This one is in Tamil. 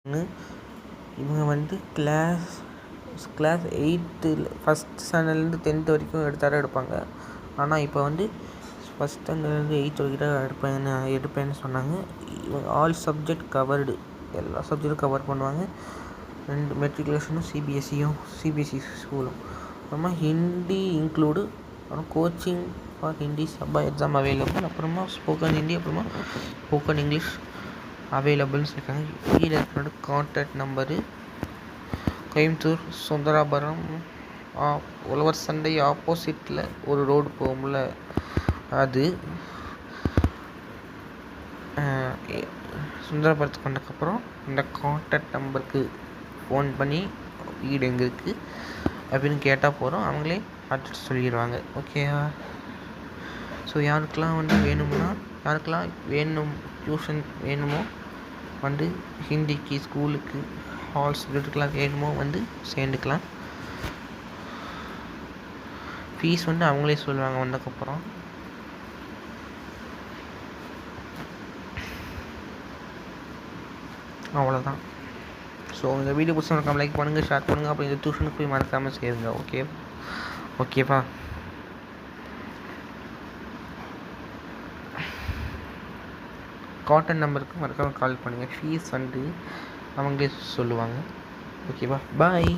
இவங்க வந்து கிளாஸ் 8 ஃபஸ்ட் ஸ்டாண்டர்ட்லேருந்து 10th வரைக்கும் எடுப்பாங்க. ஆனால் இப்போ வந்து ஃபஸ்ட் ஸ்டாண்டர்ட்லேருந்து 8th வரைக்கும் எடுப்பேன்னு சொன்னாங்க. இவங்க ஆல் சப்ஜெக்ட் கவர்டு, எல்லா சப்ஜெக்டும் கவர் பண்ணுவாங்க. 2 மெட்ரிகுலேஷனும் சிபிஎஸ்சி ஸ்கூலும். அப்புறமா ஹிந்தி இன்க்ளூடு, அப்புறம் கோச்சிங் ஃபார் ஹிந்தி சப்பா எக்ஸாம் அவைலபிள், அப்புறமா ஸ்போக்கன் ஹிந்தி, அப்புறமா ஸ்போக்கன் இங்கிலீஷ் அவைலபிள்னு சொல்லியிருக்காங்க. கீழே இருக்கிற கான்டாக்ட் நம்பரு கோயம்புத்தூர் சுந்தராபுரம் உழவர் சந்தை ஆப்போசிட்டில் ஒரு ரோடு போகும்ல, அது சுந்தராபுரத்துக்கு வந்ததுக்கப்புறம் இந்த கான்டாக்ட் நம்பருக்கு ஃபோன் பண்ணி வீடு எங்கே இருக்குது அப்படின்னு கேட்டால் போகிறோம், அவங்களே அட்ரஸ் சொல்லிடுவாங்க. ஓகேவா? ஸோ யாருக்கெல்லாம் டியூஷன் வேணுமோ வந்து ஹிந்திக்கு, ஸ்கூலுக்கு, ஆல் சப்ஜெக்ட்டுக்கெலாம் வேணுமோ வந்து சேர்ந்துக்கலாம். ஃபீஸ் வந்து அவங்களே சொல்லுவாங்க வந்ததுக்கப்புறம். அவ்வளோதான். ஸோ இந்த வீடியோ பிடிச்சா லைக் பண்ணுங்கள், ஷேர் பண்ணுங்கள். அப்புறம் இந்த டியூஷனுக்கு போய் மறக்காமல் சேருங்க. ஓகேவா? கான்டாக்ட் நம்பருக்கு மறக்காமல் கால் பண்ணுங்கள். ஃபீஸ் வந்து அவங்களே சொல்லுவாங்க. ஓகேவா? பாய்.